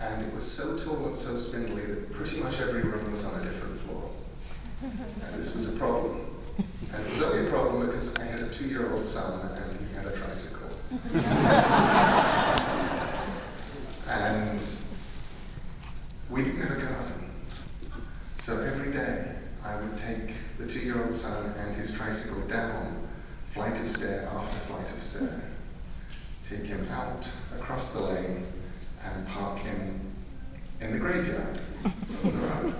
and it was so tall and so spindly that pretty much every room was on a different floor. And this was a problem. And it was only a problem because I had a 2-year-old son and he had a tricycle. And we didn't have a garden. So every day I would take the 2-year-old son and his tricycle down flight of stair after flight of stair, take him out across the lane and park him in the graveyard on the road.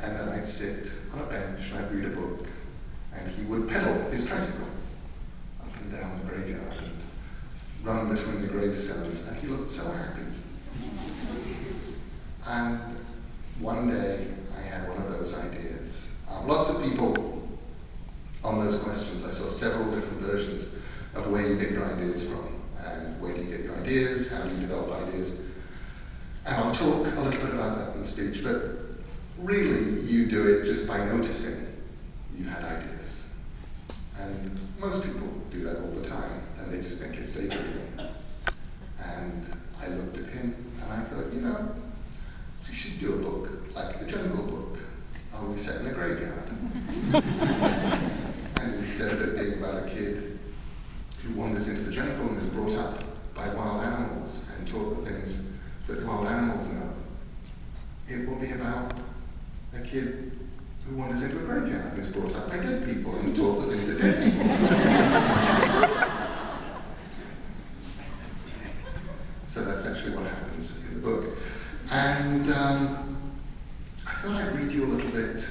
And then I'd sit on a bench and I'd read a book, and he would pedal his tricycle up and down the graveyard and run between the gravestones, and he looked so happy. And one day I had one of those ideas. Lots of people on those questions, I saw several different versions of where you get your ideas from, and where do you get your ideas, how do you develop ideas. And I'll talk a little bit about that in the speech, but really you do it just by noticing you had ideas. And most people do that all the time, and they just think it's daydreaming. And I looked at him and I thought, you know, I should do a book like the Jungle Book, only set in a graveyard. And instead of it being about a kid who wanders into the jungle and is brought up by wild animals and taught the things that wild animals know, it will be about a kid who wanders into a graveyard and is brought up by dead people and taught the things that dead people know. So that's actually what happens in the book. And I thought I'd read you a little bit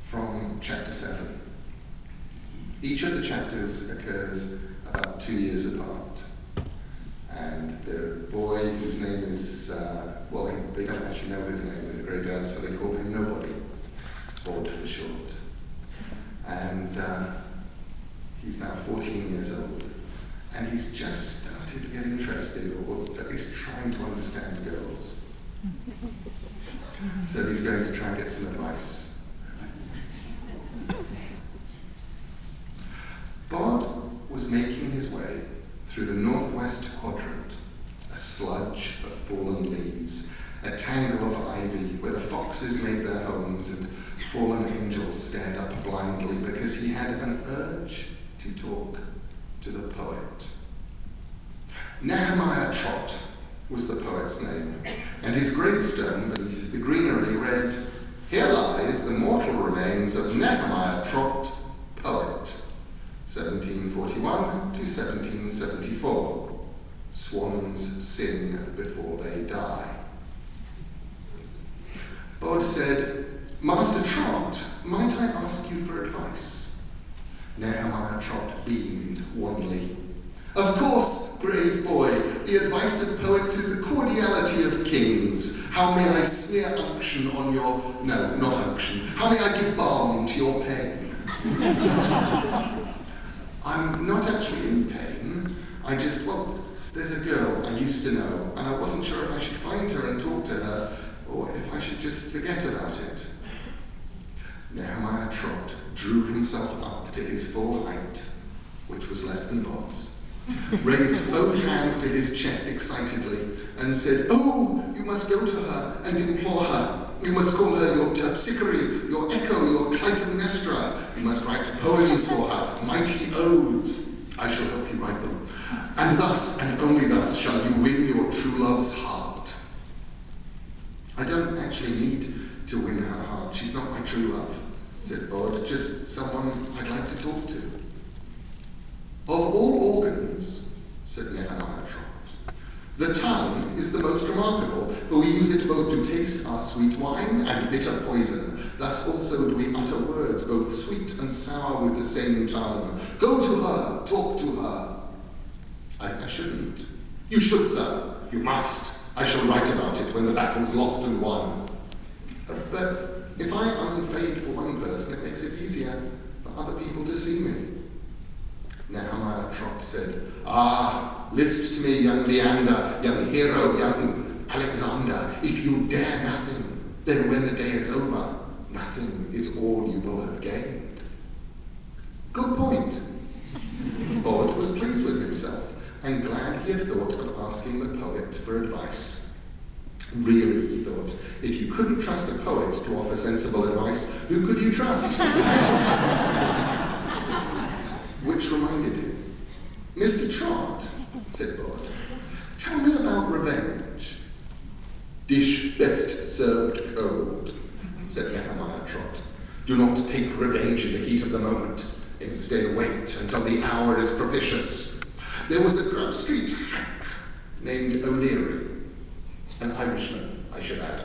from chapter 7. Each of the chapters occurs about 2 years apart. And the boy whose name is, well, they don't actually know his name in the graveyard, so they call him Nobody, Bod for short. And he's now 14 years old. And he's just started to get interested, or at least trying to understand girls. So he's going to try and get some advice. Bod was making his way through the northwest quadrant, a sludge of fallen leaves, a tangle of ivy where the foxes made their homes and fallen angels stared up blindly because he had an urge to talk to the poet. Nehemiah Trott was the poet's name, and his gravestone beneath the greenery read, "Here lies the mortal remains of Nehemiah Trott, poet, 1741 to 1774. Swans sing before they die." Bod said, "Master Trott, might I ask you for advice?" Nehemiah Trott beamed wanly. "Of course, brave boy, the advice of poets is the cordiality of kings. How may I smear unction on your, no, not unction, how may I give balm to your pain?" "I'm not actually in pain. I just, well, there's a girl I used to know, and I wasn't sure if I should find her and talk to her, or if I should just forget about it." Nehemiah Trott drew himself up to his full height, which was less than Bod's, raised both hands to his chest excitedly, and said, "Oh, you must go to her and implore her. You must call her your Terpsichore, your Echo, your Clytemnestra. You must write poems for her, mighty odes. I shall help you write them. And thus, and only thus, shall you win your true love's heart." "I don't actually need to win her heart. She's not my true love," said Bod, "just someone I'd like to talk to." "Of all organs," said Nehemiah Trott, "the tongue is the most remarkable, for we use it both to taste our sweet wine and bitter poison. Thus also do we utter words both sweet and sour with the same tongue. Go to her, talk to her." I shouldn't." "You should, sir. You must. I shall write about it when the battle's lost and won." "But if I unfade for one person, it makes it easier for other people to see me." Nehemiah Trott said, "Ah, list to me, young Leander, young hero, young Alexander. If you dare nothing, then when the day is over, nothing is all you will have gained." "Good point." Bod was pleased with himself and glad he had thought of asking the poet for advice. Really, he thought, if you couldn't trust a poet to offer sensible advice, who could you trust? Which reminded him, Mr. Trott, said Bod, tell me about revenge. Dish best served cold, said Nehemiah Trott. Do not take revenge in the heat of the moment. Instead, wait until the hour is propitious. There was a Grub Street hack named O'Leary, an Irishman, I should add,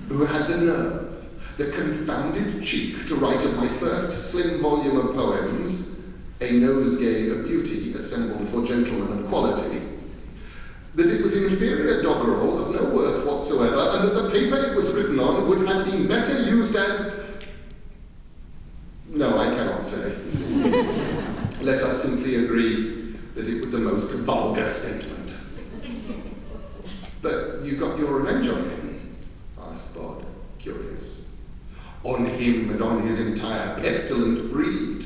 who had the nerve, the confounded cheek to write of my first slim volume of poems, A Nosegay of Beauty Assembled for Gentlemen of Quality, that it was inferior doggerel of no worth whatsoever, and that the paper it was written on would have been better used as... No, I cannot say. Let us simply agree that it was a most vulgar statement. But you got your revenge on him? Asked Bod, curious. On him and on his entire pestilent breed.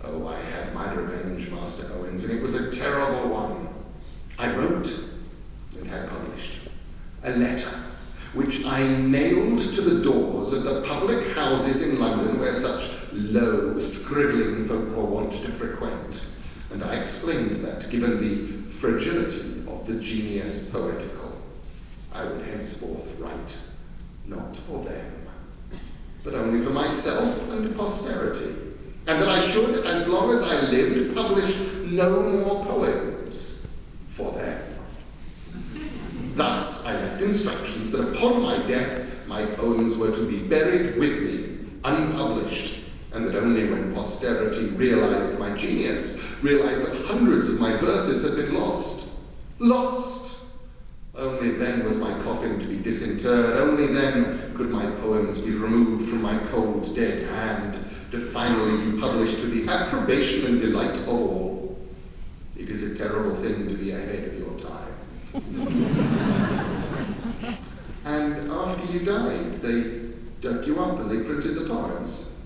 Oh, I had my revenge, Master Owens, and it was a terrible one. I wrote and had published a letter which I nailed to the doors of the public houses in London where such low, scribbling folk were wont to frequent. And I explained that, given the fragility of the genius poetical, I would henceforth write not for them, but only for myself and posterity, and that I should, as long as I lived, publish no more poems for them. Thus, I left instructions that upon my death, my poems were to be buried with me, unpublished, and that only when posterity realized my genius, realized that hundreds of my verses had been lost, only then was my coffin to be disinterred, only then could my poems be removed from my cold, dead hand, to finally be published to the approbation and delight of all. It is a terrible thing to be ahead of your time. And after you died, they dug you up and they printed the poems?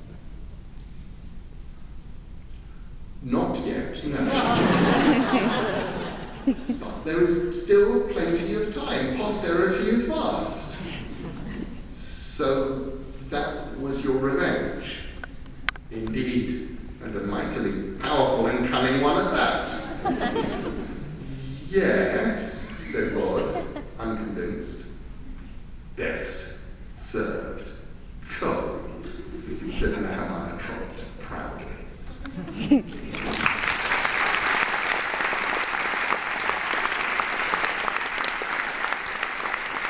Not yet, no. But there is still plenty of time. Posterity is vast. So that was your revenge. Indeed, and a mightily powerful and cunning one at that. Yes.